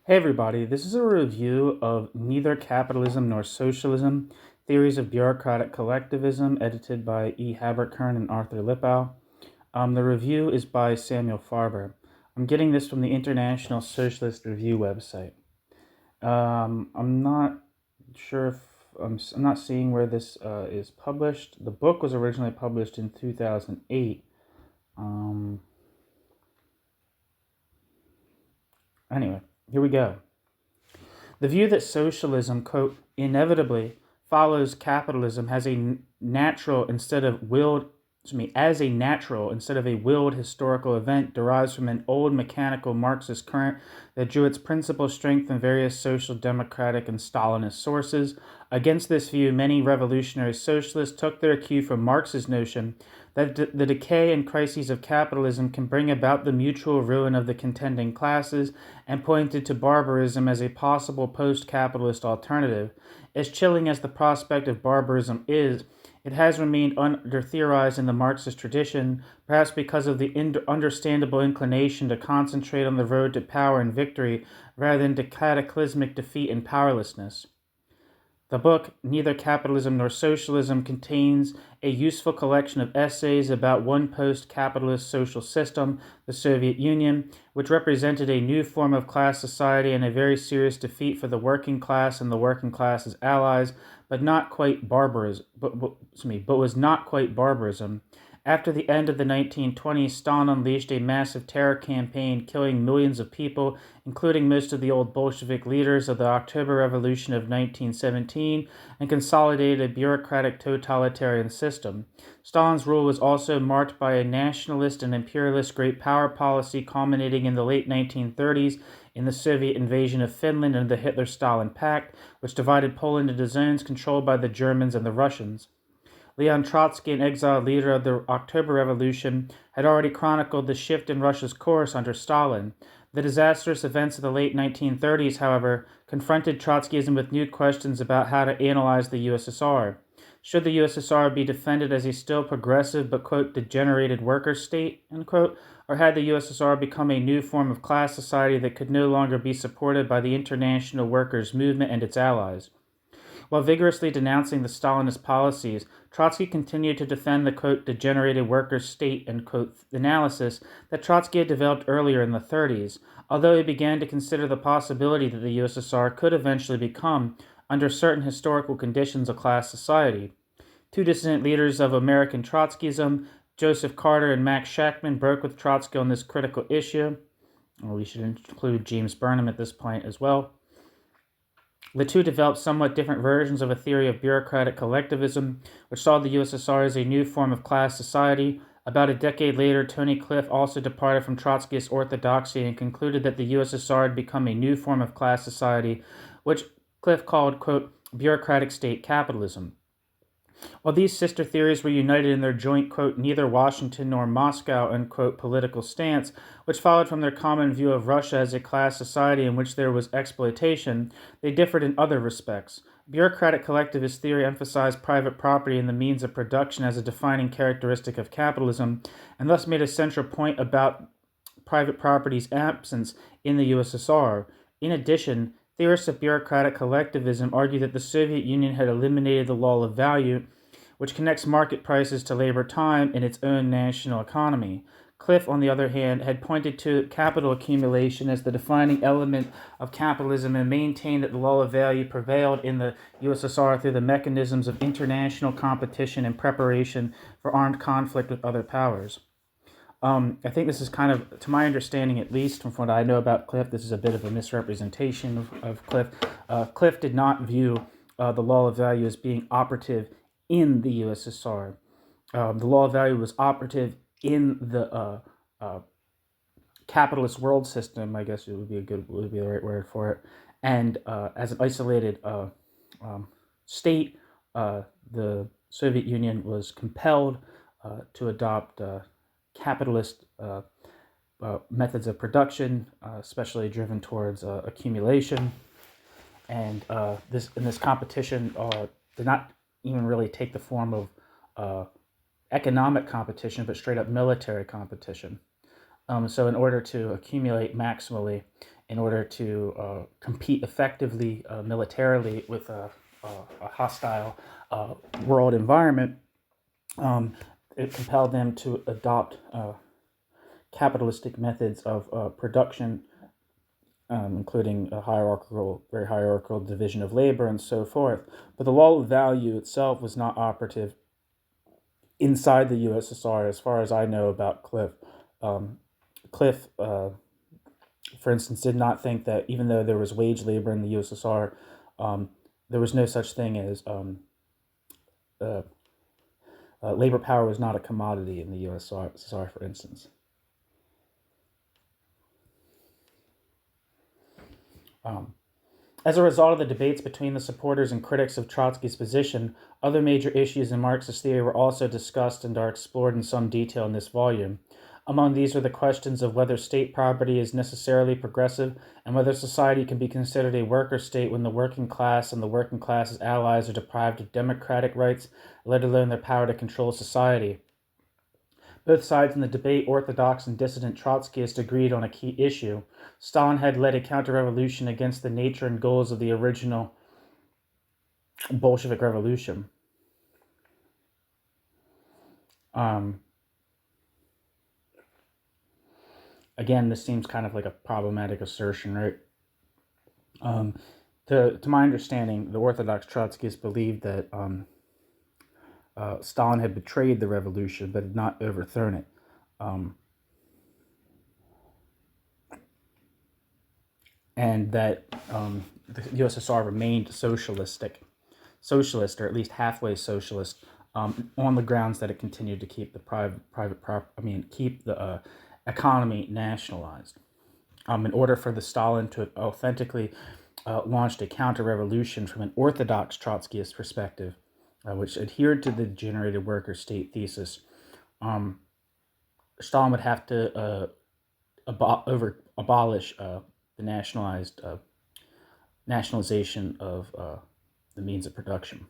Hey everybody, this is a review of Neither Capitalism Nor Socialism, Theories of Bureaucratic Collectivism, edited by E. Haberkern and Arthur Lippow. The review is by Samuel Farber. I'm getting this from the International Socialist Review website. I'm not sure if I'm not seeing where this is published. The book was originally published in 2008. Um, anyway, here we go. The view that socialism, quote, inevitably follows capitalism has a natural instead of willed, as a natural instead of a willed historical event derives from an old mechanical Marxist current that drew its principal strength from various social democratic and Stalinist sources. Against this view, many revolutionary socialists took their cue from Marx's notion that the decay and crises of capitalism can bring about the mutual ruin of the contending classes, and pointed to barbarism as a possible post-capitalist alternative. As chilling as the prospect of barbarism is, it has remained under-theorized in the Marxist tradition, perhaps because of the understandable inclination to concentrate on the road to power and victory rather than to cataclysmic defeat and powerlessness. The book, Neither Capitalism Nor Socialism, contains a useful collection of essays about one post-capitalist social system, the Soviet Union, which represented a new form of class society and a very serious defeat for the working class and the working class's allies, but not quite barbarism. But was not quite barbarism. After the end of the 1920s, Stalin unleashed a massive terror campaign, killing millions of people, including most of the old Bolshevik leaders of the October Revolution of 1917, and consolidated a bureaucratic totalitarian system. Stalin's rule was also marked by a nationalist and imperialist great power policy culminating in the late 1930s in the Soviet invasion of Finland and the Hitler-Stalin Pact, which divided Poland into zones controlled by the Germans and the Russians. Leon Trotsky, an exiled leader of the October Revolution, had already chronicled the shift in Russia's course under Stalin. The disastrous events of the late 1930s, however, confronted Trotskyism with new questions about how to analyze the USSR. Should the USSR be defended as a still progressive but, quote, degenerated worker state, unquote, or had the USSR become a new form of class society that could no longer be supported by the international workers' movement and its allies? While vigorously denouncing the Stalinist policies, Trotsky continued to defend the, quote, degenerated workers' state, end quote, analysis that Trotsky had developed earlier in the 30s, although he began to consider the possibility that the USSR could eventually become, under certain historical conditions, a class society. Two dissident leaders of American Trotskyism, Joseph Carter and Max Shachtman, broke with Trotsky on this critical issue. Well, we should include James Burnham at this point as well. The two developed somewhat different versions of a theory of bureaucratic collectivism, which saw the USSR as a new form of class society. About a decade later, Tony Cliff also departed from Trotskyist orthodoxy and concluded that the USSR had become a new form of class society, which Cliff called, quote, bureaucratic state capitalism. While these sister theories were united in their joint, quote, neither Washington nor Moscow, unquote, political stance, which followed from their common view of Russia as a class society in which there was exploitation, they differed in other respects. Bureaucratic collectivist theory emphasized private property and the means of production as a defining characteristic of capitalism, and thus made a central point about private property's absence in the USSR. In addition, theorists of bureaucratic collectivism argue that the Soviet Union had eliminated the law of value, which connects market prices to labor time in its own national economy. Cliff, on the other hand, had pointed to capital accumulation as the defining element of capitalism and maintained that the law of value prevailed in the USSR through the mechanisms of international competition and preparation for armed conflict with other powers. I think this is kind of, to my understanding at least, from what I know about Cliff, this is a bit of a misrepresentation of Cliff. Cliff did not view the law of value as being operative in the USSR. The law of value was operative in the capitalist world system, I guess it would be the right word for it. And as an isolated state, the Soviet Union was compelled to adopt capitalist methods of production, especially driven towards accumulation. And this competition did not even really take the form of economic competition, but straight up military competition. So in order to accumulate maximally, in order to compete effectively militarily with a hostile world environment, it compelled them to adopt capitalistic methods of production, including a very hierarchical division of labor and so forth. But the law of value itself was not operative inside the USSR, as far as I know about Cliff. Cliff, for instance, did not think that even though there was wage labor in the USSR, there was no such thing as labor power was not a commodity in the USSR, for instance. As a result of the debates between the supporters and critics of Trotsky's position, other major issues in Marxist theory were also discussed and are explored in some detail in this volume. Among these are the questions of whether state property is necessarily progressive and whether society can be considered a worker state when the working class and the working class's allies are deprived of democratic rights, let alone their power to control society. Both sides in the debate, orthodox and dissident Trotskyists, agreed on a key issue. Stalin had led a counter-revolution against the nature and goals of the original Bolshevik revolution. Again, this seems kind of like a problematic assertion, right? To my understanding, the orthodox Trotskyists believed that Stalin had betrayed the revolution but had not overthrown it. And that the USSR remained socialist, or at least halfway socialist, on the grounds that it continued to keep the keep the economy nationalized. In order for the Stalin to authentically launched a counter-revolution from an orthodox Trotskyist perspective, which adhered to the degenerated worker state thesis, Stalin would have to abolish the nationalization of the means of production.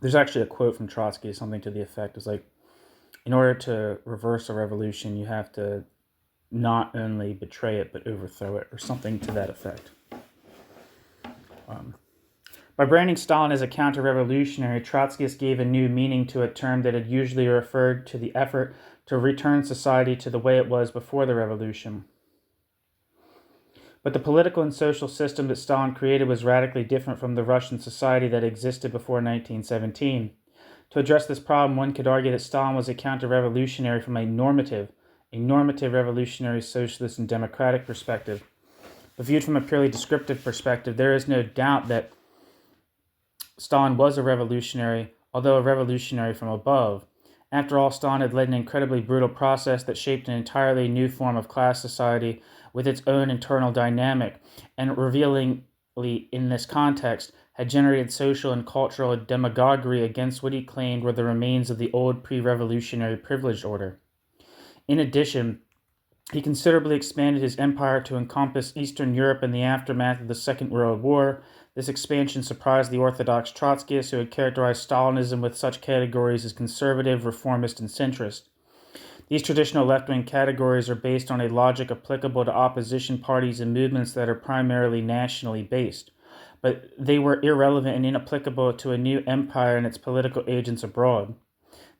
There's actually a quote from Trotsky, something to the effect is like, in order to reverse a revolution, you have to not only betray it, but overthrow it, or something to that effect. By branding Stalin as a counter-revolutionary, Trotskyists gave a new meaning to a term that had usually referred to the effort to return society to the way it was before the revolution. But the political and social system that Stalin created was radically different from the Russian society that existed before 1917. To address this problem, one could argue that Stalin was a counter-revolutionary from a normative revolutionary socialist and democratic perspective. But viewed from a purely descriptive perspective, there is no doubt that Stalin was a revolutionary, although a revolutionary from above. After all, Stalin had led an incredibly brutal process that shaped an entirely new form of class society with its own internal dynamic, and revealingly in this context, had generated social and cultural demagoguery against what he claimed were the remains of the old pre-revolutionary privileged order. In addition, he considerably expanded his empire to encompass Eastern Europe in the aftermath of the Second World War. This expansion surprised the orthodox Trotskyists, who had characterized Stalinism with such categories as conservative, reformist, and centrist. These traditional left-wing categories are based on a logic applicable to opposition parties and movements that are primarily nationally based, but they were irrelevant and inapplicable to a new empire and its political agents abroad.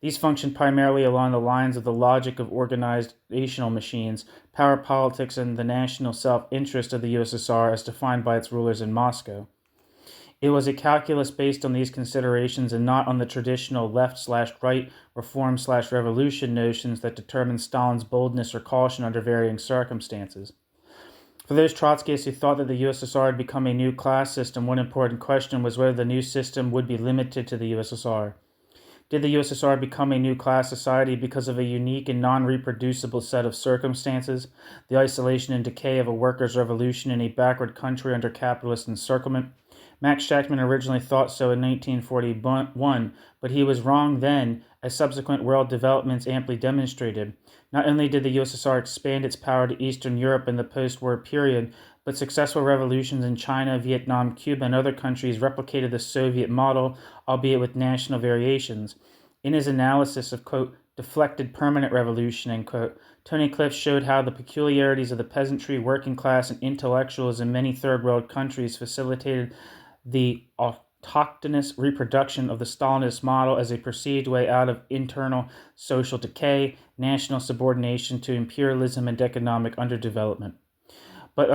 These functioned primarily along the lines of the logic of organizational machines, power politics, and the national self-interest of the USSR as defined by its rulers in Moscow. It was a calculus based on these considerations and not on the traditional left/right, reform/revolution notions that determined Stalin's boldness or caution under varying circumstances. For those Trotskyists who thought that the USSR had become a new class system, one important question was whether the new system would be limited to the USSR. Did the USSR become a new class society because of a unique and non-reproducible set of circumstances, the isolation and decay of a workers' revolution in a backward country under capitalist encirclement? Max Shachtman originally thought so in 1941, but he was wrong then, as subsequent world developments amply demonstrated. Not only did the USSR expand its power to Eastern Europe in the post-war period, but successful revolutions in China, Vietnam, Cuba, and other countries replicated the Soviet model, albeit with national variations. In his analysis of, quote, deflected permanent revolution, end quote. Tony Cliff showed how the peculiarities of the peasantry, working class, and intellectuals in many third world countries facilitated the autochthonous reproduction of the Stalinist model as a perceived way out of internal social decay, national subordination to imperialism, and economic underdevelopment. But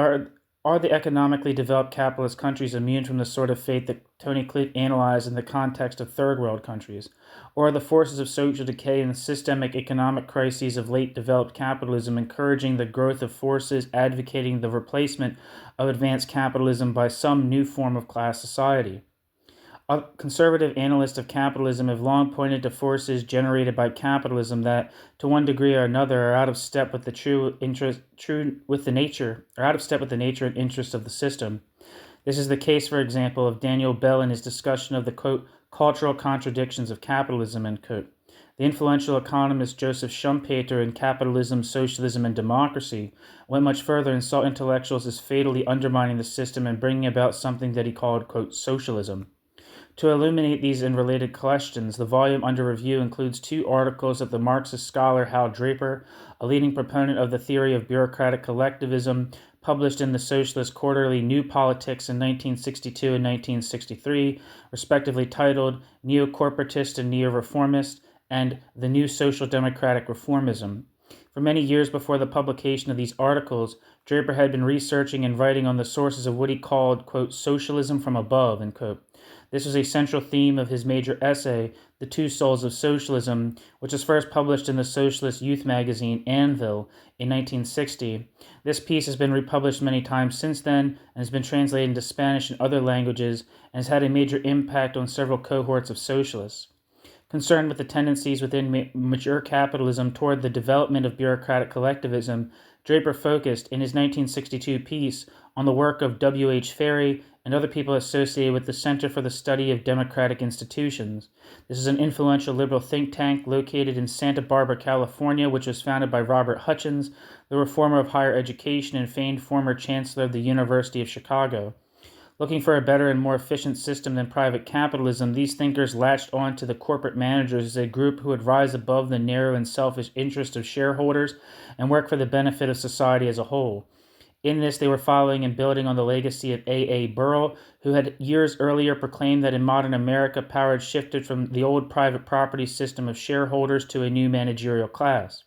are the economically developed capitalist countries immune from the sort of fate that Tony Cliff analyzed in the context of third world countries? Or are the forces of social decay and the systemic economic crises of late developed capitalism encouraging the growth of forces advocating the replacement of advanced capitalism by some new form of class society? Conservative analysts of capitalism have long pointed to forces generated by capitalism that, to one degree or another, are out of step with the nature and interest of the system. This is the case, for example, of Daniel Bell in his discussion of the, quote, cultural contradictions of capitalism, end quote. The influential economist Joseph Schumpeter in Capitalism, Socialism, and Democracy went much further and saw intellectuals as fatally undermining the system and bringing about something that he called, quote, socialism. To illuminate these and related questions, the volume under review includes 2 articles of the Marxist scholar Hal Draper, a leading proponent of the theory of bureaucratic collectivism, published in the Socialist Quarterly New Politics in 1962 and 1963, respectively titled Neo-Corporatist and Neo-Reformist, and The New Social Democratic Reformism. For many years before the publication of these articles, Draper had been researching and writing on the sources of what he called, quote, socialism from above, end quote. This was a central theme of his major essay, The Two Souls of Socialism, which was first published in the socialist youth magazine Anvil in 1960. This piece has been republished many times since then and has been translated into Spanish and other languages and has had a major impact on several cohorts of socialists. Concerned with the tendencies within mature capitalism toward the development of bureaucratic collectivism, Draper focused in his 1962 piece on the work of W. H. Ferry and other people associated with the Center for the Study of Democratic Institutions. This is an influential liberal think tank located in Santa Barbara, California, which was founded by Robert Hutchins, the reformer of higher education and famed former chancellor of the University of Chicago. Looking for a better and more efficient system than private capitalism, these thinkers latched on to the corporate managers as a group who would rise above the narrow and selfish interest of shareholders and work for the benefit of society as a whole. In this, they were following and building on the legacy of A. Burrell, who had years earlier proclaimed that in modern America, power had shifted from the old private property system of shareholders to a new managerial class.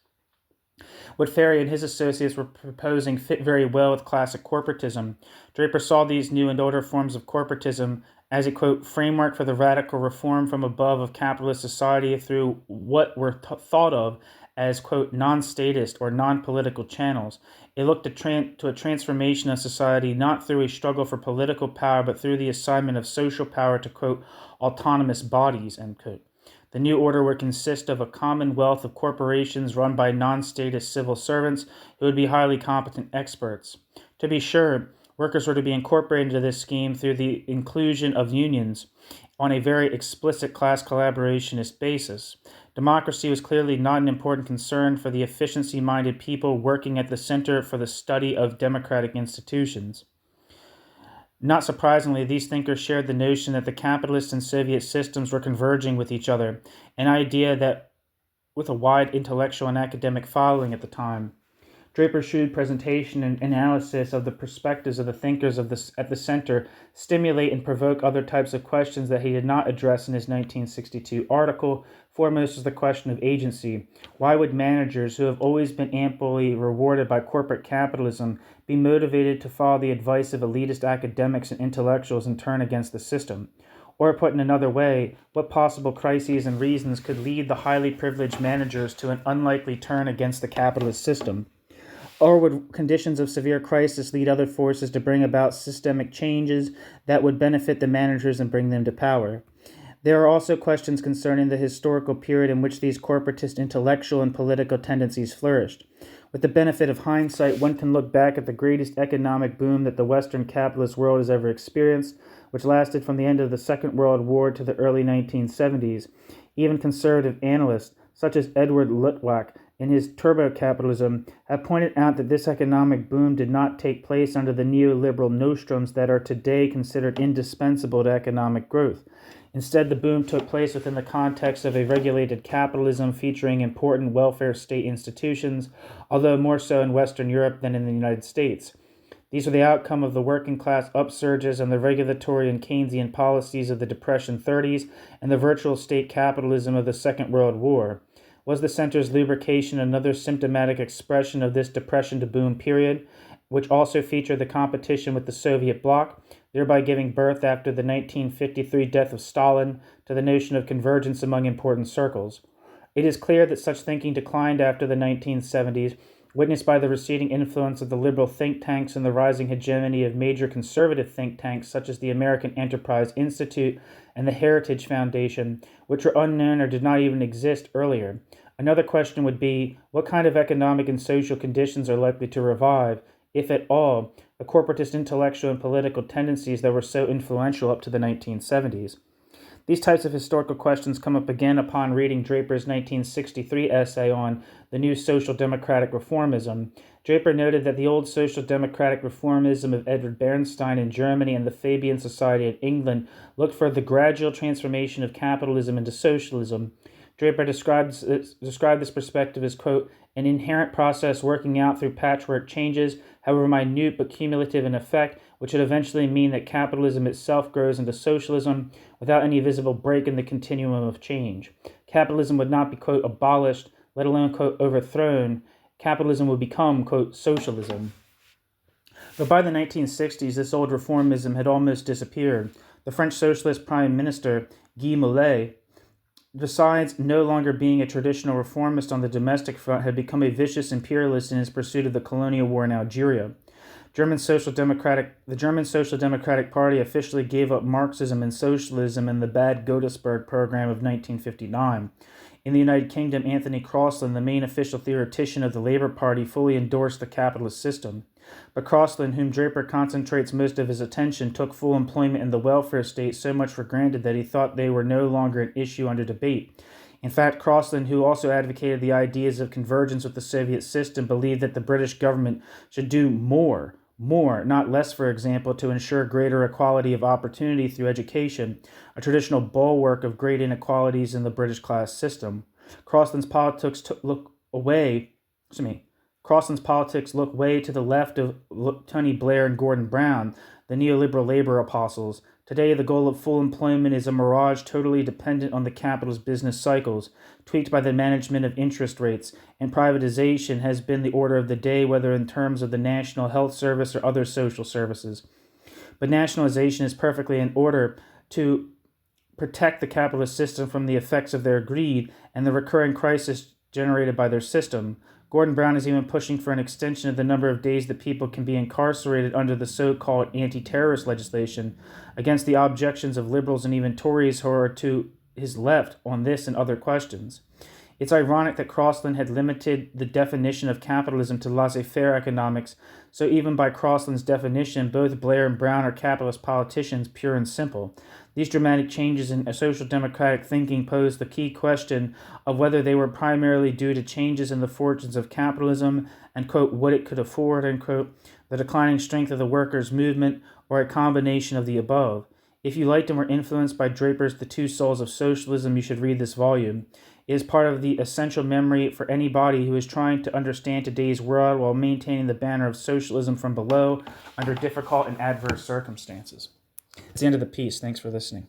What Ferry and his associates were proposing fit very well with classic corporatism. Draper saw these new and older forms of corporatism as a, quote, framework for the radical reform from above of capitalist society through what were thought of as, quote, non-statist or non-political channels. It looked to a transformation of society not through a struggle for political power, but through the assignment of social power to, quote, autonomous bodies, end quote. The new order would consist of a commonwealth of corporations run by non-statist civil servants who would be highly competent experts. To be sure, workers were to be incorporated into this scheme through the inclusion of unions on a very explicit class collaborationist basis. Democracy was clearly not an important concern for the efficiency-minded people working at the Center for the Study of Democratic Institutions. Not surprisingly, these thinkers shared the notion that the capitalist and Soviet systems were converging with each other, an idea that with a wide intellectual and academic following at the time. Draper's shrewd presentation and analysis of the perspectives of the thinkers at the center stimulate and provoke other types of questions that he did not address in his 1962 article. Foremost is the question of agency. Why would managers, who have always been amply rewarded by corporate capitalism, be motivated to follow the advice of elitist academics and intellectuals and turn against the system? Or put in another way, what possible crises and reasons could lead the highly privileged managers to an unlikely turn against the capitalist system? Or would conditions of severe crisis lead other forces to bring about systemic changes that would benefit the managers and bring them to power? There are also questions concerning the historical period in which these corporatist intellectual and political tendencies flourished. With the benefit of hindsight, one can look back at the greatest economic boom that the Western capitalist world has ever experienced, which lasted from the end of the Second World War to the early 1970s. Even conservative analysts, such as Edward Luttwak, in his Turbo Capitalism, have pointed out that this economic boom did not take place under the neoliberal nostrums that are today considered indispensable to economic growth. Instead, the boom took place within the context of a regulated capitalism featuring important welfare state institutions, although more so in Western Europe than in the United States. These were the outcome of the working class upsurges and the regulatory and Keynesian policies of the Depression 30s and the virtual state capitalism of the Second World War. Was the center's lubrication another symptomatic expression of this depression to boom period, which also featured the competition with the Soviet bloc, thereby giving birth after the 1953 death of Stalin to the notion of convergence among important circles? It is clear that such thinking declined after the 1970s, witnessed by the receding influence of the liberal think tanks and the rising hegemony of major conservative think tanks such as the American Enterprise Institute and the Heritage Foundation, which were unknown or did not even exist earlier. Another question would be, what kind of economic and social conditions are likely to revive, if at all, the corporatist intellectual and political tendencies that were so influential up to the 1970s? These types of historical questions come up again upon reading Draper's 1963 essay on the new social democratic reformism. Draper noted that the old social democratic reformism of Edward Bernstein in Germany and the Fabian Society in England looked for the gradual transformation of capitalism into socialism. Draper described this perspective as, quote, an inherent process working out through patchwork changes, however minute but cumulative in effect, which would eventually mean that capitalism itself grows into socialism without any visible break in the continuum of change. Capitalism would not be, quote, abolished, let alone, quote, overthrown. Capitalism would become, quote, socialism. But by the 1960s, this old reformism had almost disappeared. The French socialist prime minister, Guy Mollet, besides no longer being a traditional reformist on the domestic front, had become a vicious imperialist in his pursuit of the colonial war in Algeria. The German Social Democratic Party officially gave up Marxism and socialism in the Bad Godesberg program of 1959. In the United Kingdom, Anthony Crosland, the main official theoretician of the Labour Party, fully endorsed the capitalist system. But Crosland, whom Draper concentrates most of his attention, took full employment in the welfare state so much for granted that he thought they were no longer an issue under debate. In fact, Crosland, who also advocated the ideas of convergence with the Soviet system, believed that the British government should do more, not less, for example, to ensure greater equality of opportunity through education, a traditional bulwark of great inequalities in the British class system. Crosland's politics look way to the left of Tony Blair and Gordon Brown, the neoliberal labor apostles. Today, the goal of full employment is a mirage totally dependent on the capitalist business cycles, tweaked by the management of interest rates, and privatization has been the order of the day, whether in terms of the National Health Service or other social services. But nationalization is perfectly in order to protect the capitalist system from the effects of their greed and the recurring crisis generated by their system. Gordon Brown is even pushing for an extension of the number of days that people can be incarcerated under the so-called anti-terrorist legislation, against the objections of liberals and even Tories who are to his left on this and other questions. It's ironic that Crosland had limited the definition of capitalism to laissez-faire economics, so even by Crosland's definition, both Blair and Brown are capitalist politicians, pure and simple. These dramatic changes in social democratic thinking pose the key question of whether they were primarily due to changes in the fortunes of capitalism and, quote, what it could afford, unquote, the declining strength of the workers' movement, or a combination of the above. If you liked and were influenced by Draper's The Two Souls of Socialism, you should read this volume. It is part of the essential memory for anybody who is trying to understand today's world while maintaining the banner of socialism from below under difficult and adverse circumstances. It's the end of the piece. Thanks for listening.